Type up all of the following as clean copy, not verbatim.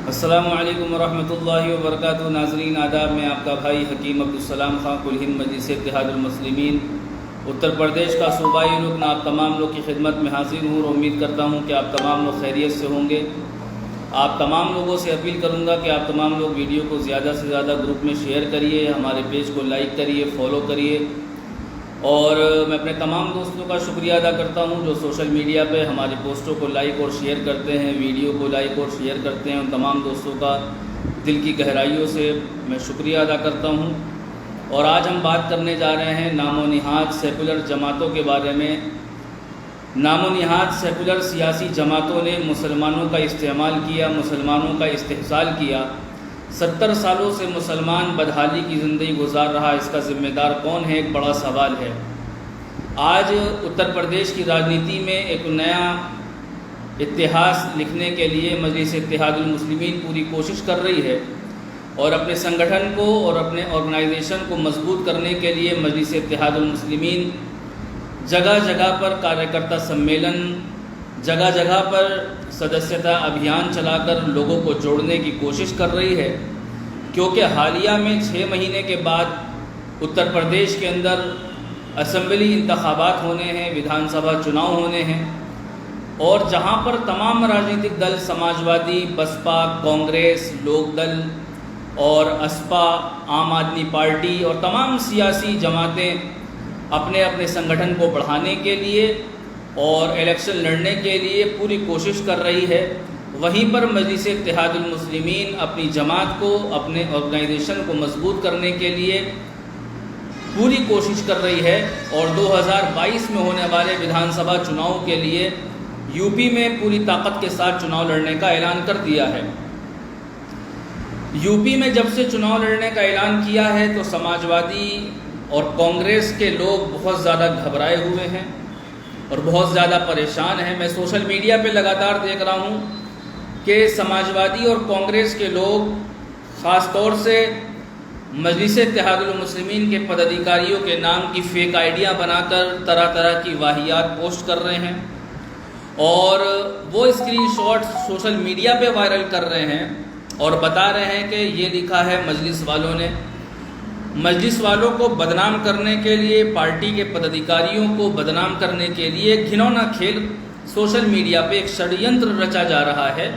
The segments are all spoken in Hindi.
अस्सलामु अलैकुम वरहमतुल्लाहि वबरकातुहू। नाज़रीन आदाब, मैं आपका भाई हकीम अब्दुल खां कुल हिंद मजलिस इत्तेहादुल मुस्लिमीन उत्तर प्रदेश का सूबाई रुकन आप तमाम लोग की खिदमत में हाजिर हूँ और उम्मीद करता हूँ कि आप तमाम लोग खैरियत से होंगे। आप तमाम लोगों से अपील करूँगा कि आप तमाम लोग वीडियो को ज़्यादा से ज़्यादा ग्रुप में शेयर करिए, हमारे पेज को लाइक करिए, फॉलो करिए। और मैं अपने तमाम दोस्तों का शुक्रिया अदा करता हूं जो सोशल मीडिया पे हमारी पोस्टों को लाइक और शेयर करते हैं, वीडियो को लाइक और शेयर करते हैं। उन तमाम दोस्तों का दिल की गहराइयों से मैं शुक्रिया अदा करता हूं। और आज हम बात करने जा रहे हैं नामो निहाद सेकुलर जमातों के बारे में। नामो निहाद सेकुलर सियासी जमातों ने मुसलमानों का इस्तेमाल किया, मुसलमानों का इस्तेहसाल किया। 70 सालों से मुसलमान बदहाली की ज़िंदगी गुजार रहा, इसका ज़िम्मेदार कौन है, एक बड़ा सवाल है। आज उत्तर प्रदेश की राजनीति में एक नया इतिहास लिखने के लिए मजलिस इत्तेहादुल मुस्लिमीन पूरी कोशिश कर रही है और अपने संगठन को और अपने ऑर्गेनाइजेशन को मजबूत करने के लिए मजलिस इत्तेहादुल मुस्लिमीन जगह जगह पर कार्यकर्ता सम्मेलन, जगह जगह पर सदस्यता अभियान चलाकर लोगों को जोड़ने की कोशिश कर रही है। क्योंकि हालिया में 6 महीने के बाद उत्तर प्रदेश के अंदर असम्बली इंतखाबात होने हैं, विधानसभा चुनाव होने हैं और जहां पर तमाम राजनीतिक दल समाजवादी, बसपा, कांग्रेस, लोकदल और असपा, आम आदमी पार्टी और तमाम सियासी जमातें अपने अपने संगठन को बढ़ाने के लिए और इलेक्शन लड़ने के लिए पूरी कोशिश कर रही है, वहीं पर मजलिस इत्तेहादुल मुस्लिमीन अपनी जमात को, अपने ऑर्गेनाइजेशन को मजबूत करने के लिए पूरी कोशिश कर रही है। और 2022 में होने वाले विधानसभा चुनाव के लिए यूपी में पूरी ताकत के साथ चुनाव लड़ने का ऐलान कर दिया है। यूपी में जब से चुनाव लड़ने का ऐलान किया है तो समाजवादी और कांग्रेस के लोग बहुत ज़्यादा घबराए हुए हैं और बहुत ज़्यादा परेशान हैं। मैं सोशल मीडिया पे लगातार देख रहा हूँ कि समाजवादी और कांग्रेस के लोग ख़ास तौर से मजलिस इत्तेहादुल मुस्लिमीन के पदाधिकारियों के नाम की फ़ेक आइडियाँ बनाकर तरह तरह की वाहियात पोस्ट कर रहे हैं और वो स्क्रीनशॉट्स सोशल मीडिया पे वायरल कर रहे हैं और बता रहे हैं कि ये लिखा है मजलिस वालों ने। मजलिस वालों को बदनाम करने के लिए, पार्टी के पदाधिकारियों को बदनाम करने के लिए एक घिनौना खेल सोशल मीडिया पे एक षड्यंत्र रचा जा रहा है।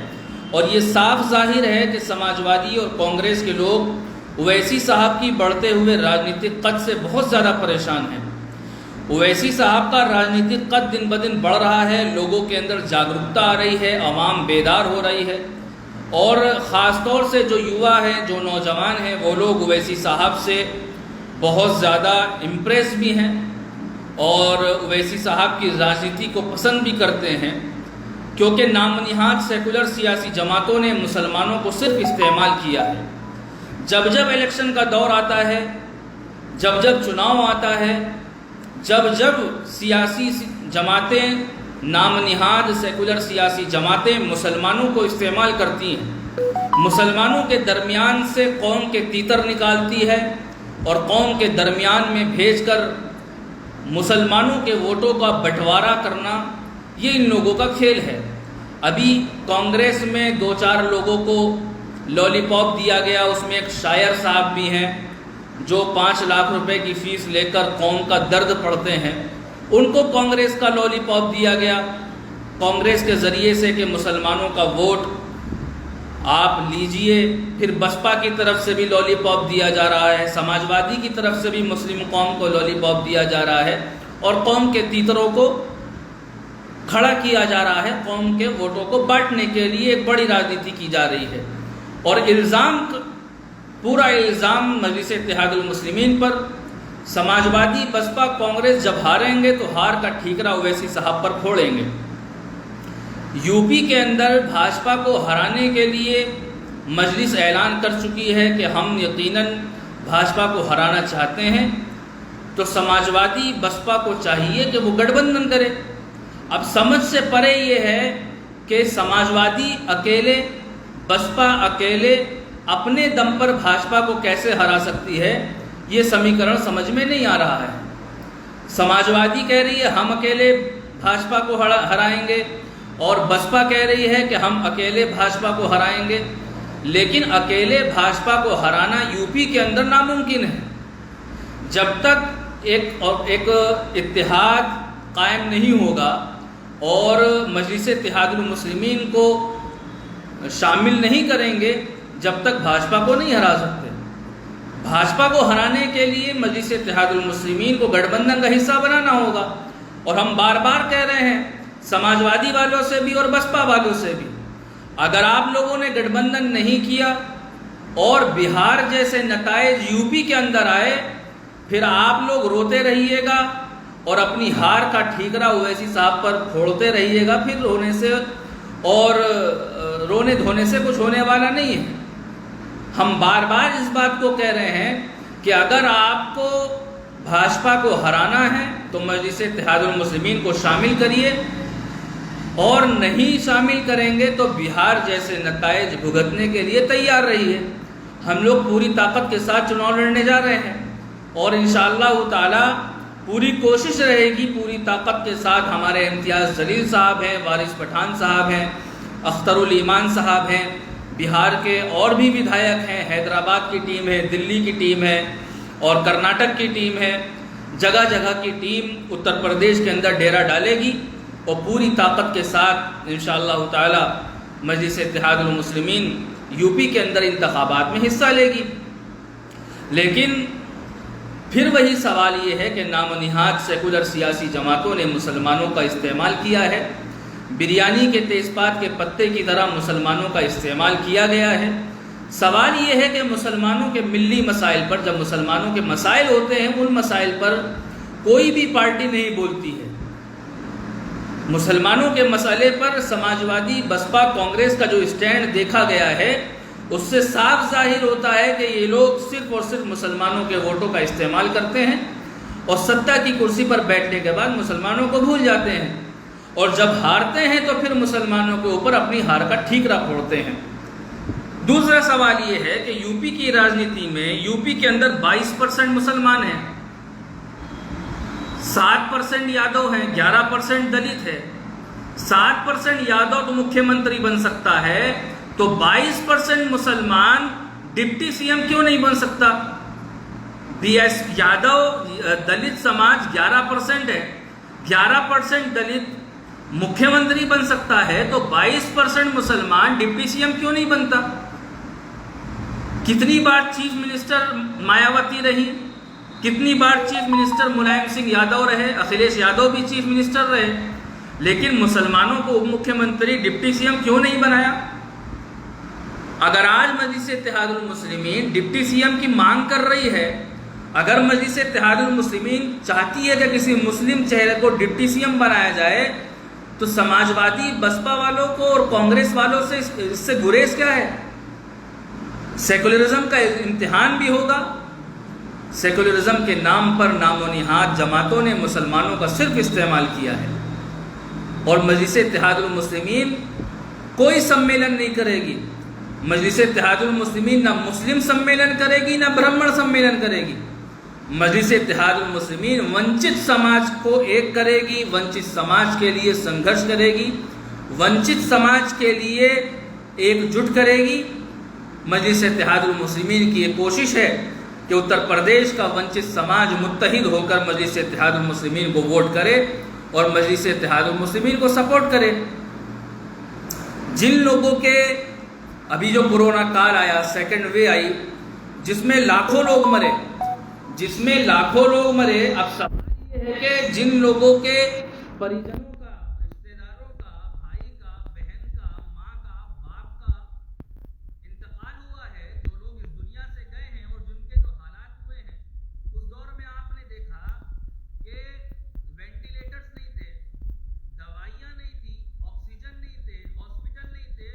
और ये साफ जाहिर है कि समाजवादी और कांग्रेस के लोग ओवैसी साहब की बढ़ते हुए राजनीतिक कद से बहुत ज़्यादा परेशान हैं। ओवैसी साहब का राजनीतिक कद दिन ब दिन बढ़ रहा है, लोगों के अंदर जागरूकता आ रही है, आवाम बेदार हो रही है और ख़ास तौर से जो युवा हैं, जो नौजवान हैं, वो लोग ओवैसी साहब से बहुत ज़्यादा इम्प्रेस भी हैं और ओवैसी साहब की राजनीति को पसंद भी करते हैं। क्योंकि नामनिहाद सेकुलर सियासी जमातों ने मुसलमानों को सिर्फ इस्तेमाल किया है। जब जब इलेक्शन का दौर आता है, जब जब चुनाव आता है, जब जब सियासी जमातें, नामनिहाद सेकुलर सियासी जमातें मुसलमानों को इस्तेमाल करती हैं, मुसलमानों के दरमियान से कौम के तीतर निकालती है और कौम के दरमियान में भेजकर मुसलमानों के वोटों का बंटवारा करना, ये इन लोगों का खेल है। अभी कांग्रेस में 2-4 लोगों को लॉलीपॉप दिया गया, उसमें एक शायर साहब भी हैं जो 5 लाख रुपए की फ़ीस लेकर कौम का दर्द पढ़ते हैं। उनको कांग्रेस का लॉलीपॉप दिया गया कांग्रेस के ज़रिए से कि मुसलमानों का वोट आप लीजिए। फिर बसपा की तरफ से भी लॉलीपॉप दिया जा रहा है, समाजवादी की तरफ से भी मुस्लिम कौम को लॉलीपॉप दिया जा रहा है और कौम के तीतरों को खड़ा किया जा रहा है। कौम के वोटों को बांटने के लिए एक बड़ी राजनीति की जा रही है और पूरा इल्ज़ाम मजलिस इत्तेहादुल मुस्लिमीन पर। समाजवादी, बसपा, कांग्रेस जब हारेंगे तो हार का ठीकरा ओवैसी साहब पर फोड़ेंगे। यूपी के अंदर भाजपा को हराने के लिए मजलिस ऐलान कर चुकी है कि हम यकीनन भाजपा को हराना चाहते हैं, तो समाजवादी, बसपा को चाहिए कि वो गठबंधन करे। अब समझ से परे ये है कि समाजवादी अकेले, बसपा अकेले अपने दम पर भाजपा को कैसे हरा सकती है, ये समीकरण समझ में नहीं आ रहा है। समाजवादी कह रही है हम अकेले भाजपा को हराएंगे और बसपा कह रही है कि हम अकेले भाजपा को हराएंगे। लेकिन अकेले भाजपा को हराना यूपी के अंदर नामुमकिन है। जब तक एक इत्तेहाद कायम नहीं होगा और मजलिस इत्तेहादुल मुस्लिमीन को शामिल नहीं करेंगे, जब तक भाजपा को नहीं हरा सकते। भाजपा को हराने के लिए मजलिस इत्तेहादुल मुस्लिमीन को गठबंधन का हिस्सा बनाना होगा। और हम बार बार कह रहे हैं, समाजवादी वालों से भी और बसपा वालों से भी, अगर आप लोगों ने गठबंधन नहीं किया और बिहार जैसे नतायज यूपी के अंदर आए, फिर आप लोग रोते रहिएगा और अपनी हार का ठीकरा ओवैसी साहब पर फोड़ते रहिएगा। फिर रोने से और रोने धोने से कुछ होने वाला नहीं है। हम बार बार इस बात को कह रहे हैं कि अगर आपको भाजपा को हराना है तो मजलिस इत्तेहादुल मुस्लिमीन को शामिल करिए, और नहीं शामिल करेंगे तो बिहार जैसे नतायज भुगतने के लिए तैयार रहिए। हम लोग पूरी ताकत के साथ चुनाव लड़ने जा रहे हैं और इंशाअल्लाह ताला पूरी कोशिश रहेगी, पूरी ताकत के साथ। हमारे इम्तियाज़ जलील साहब हैं, वारिस पठान साहब हैं, अख्तरुल ईमान साहब हैं, बिहार के और भी विधायक हैं, हैदराबाद की टीम है, दिल्ली की टीम है और कर्नाटक की टीम है। जगह जगह की टीम उत्तर प्रदेश के अंदर डेरा डालेगी और पूरी ताकत के साथ इंशाअल्लाह ताला मजलिस इत्तेहादुल मुस्लिमीन यूपी के अंदर इंतखाबात में हिस्सा लेगी। लेकिन फिर वही सवाल ये है कि नामनिहाद सेकुलर सियासी जमातों ने मुसलमानों का इस्तेमाल किया है। बिरयानी के तेज़पात के पत्ते की तरह मुसलमानों का इस्तेमाल किया गया है। सवाल ये है कि मुसलमानों के मिल्ली मसाइल पर, जब मुसलमानों के मसाइल होते हैं, उन मसाइल पर कोई भी पार्टी नहीं बोलती है। मुसलमानों के मसले पर समाजवादी, बसपा, कांग्रेस का जो स्टैंड देखा गया है, उससे साफ जाहिर होता है कि ये लोग सिर्फ और सिर्फ मुसलमानों के वोटों का इस्तेमाल करते हैं और सत्ता की कुर्सी पर बैठने के बाद मुसलमानों को भूल जाते हैं, और जब हारते हैं तो फिर मुसलमानों के ऊपर अपनी हार का ठीकरा फोड़ते हैं। दूसरा सवाल ये है कि यूपी की राजनीति में, यूपी के अंदर 22% मुसलमान हैं, 7% यादव हैं, 11% दलित है। 7% यादव तो मुख्यमंत्री बन सकता है, तो 22% मुसलमान डिप्टी सीएम क्यों नहीं बन सकता? यादव दलित समाज 11% है, 11% दलित मुख्यमंत्री बन सकता है, तो 22% मुसलमान डिप्टी सीएम क्यों नहीं बनता? कितनी बार चीफ मिनिस्टर मायावती रही, कितनी बार चीफ मिनिस्टर मुलायम सिंह यादव रहे, अखिलेश यादव भी चीफ मिनिस्टर रहे, लेकिन मुसलमानों को उप मुख्यमंत्री डिप्टी सीएम क्यों नहीं बनाया? अगर आज मजलिस इत्तेहादुल मुस्लिमीन डिप्टी सीएम की मांग कर रही है, अगर मजलिस इत्तेहादुल मुस्लिमीन चाहती है कि किसी मुस्लिम चेहरे को डिप्टी सीएम बनाया जाए, तो समाजवादी, बसपा वालों को और कांग्रेस वालों से इससे गुरेज क्या है? सेकुलरिज्म का इम्तिहान भी होगा। सेकुलरिज्म के नाम पर नामोनिहाद जमातों ने मुसलमानों का सिर्फ इस्तेमाल किया है, और मजलिस इत्तेहादुल मुस्लिमीन कोई सम्मेलन नहीं करेगी। मजलिस इत्तेहादुल मुस्लिमीन ना मुस्लिम सम्मेलन करेगी, ना ब्राह्मण सम्मेलन करेगी। मजलिस इत्तेहादुल मुस्लिमीन वंचित समाज को एक करेगी, वंचित समाज के लिए संघर्ष करेगी, वंचित समाज के लिए एकजुट करेगी। मजलिस इत्तेहादुल मुस्लिमीन की ये कोशिश है कि उत्तर प्रदेश का वंचित समाज मुत्तहिद होकर मजलिस इत्तेहादुल मुस्लिमीन को वोट करे और मजलिस इत्तेहादुल मुस्लिमीन को सपोर्ट करे। जिन लोगों के अभी जो कोरोना काल आया, सेकेंड वे आई, जिसमें लाखों लोग मरे, अब सवाल ये है कि जिन लोगों के परिजनों का, रिश्तेदारों का, भाई का, बहन का, माँ का, बाप का इंतकाल हुआ है, जो लोग इस दुनिया से गए हैं और जिनके जो हालात हुए हैं, उस दौर में आपने देखा कि वेंटिलेटर्स नहीं थे, दवाइयाँ नहीं थी, ऑक्सीजन नहीं थे, हॉस्पिटल नहीं थे,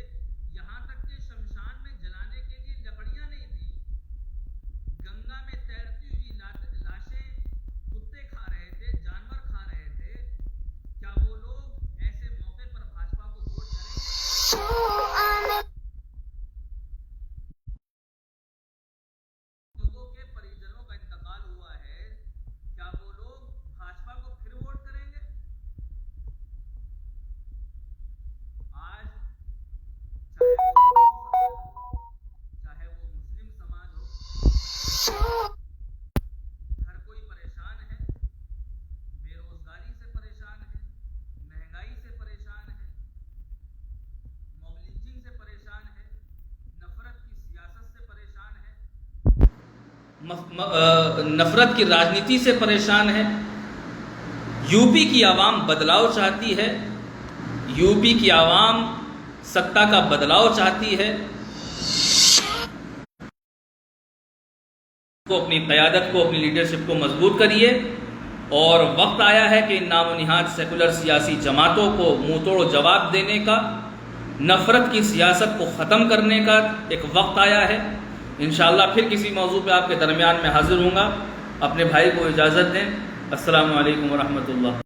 यहाँ तक कि शमशान में जलाने के लिए लकड़ियाँ नहीं थी। गंगा में तैरती हुई लाशें कुत्ते खा रहे थे, जानवर खा रहे थे। क्या वो नफरत की राजनीति से परेशान है। यूपी की आवाम बदलाव चाहती है, यूपी की आवाम सत्ता का बदलाव चाहती है। को अपनी क़यादत को, अपनी लीडरशिप को मजबूत करिए और वक्त आया है कि इन नामोनिहाद सेकुलर सियासी जमातों को मुंह तोड़ जवाब देने का, नफरत की सियासत को ख़त्म करने का एक वक्त आया है। इंशाअल्लाह फिर किसी मौजू पे आपके दरमियान में हाजिर हूँगा। अपने भाई को इजाज़त दें। अस्सलामु अलैकुम व रहमतुल्लाह।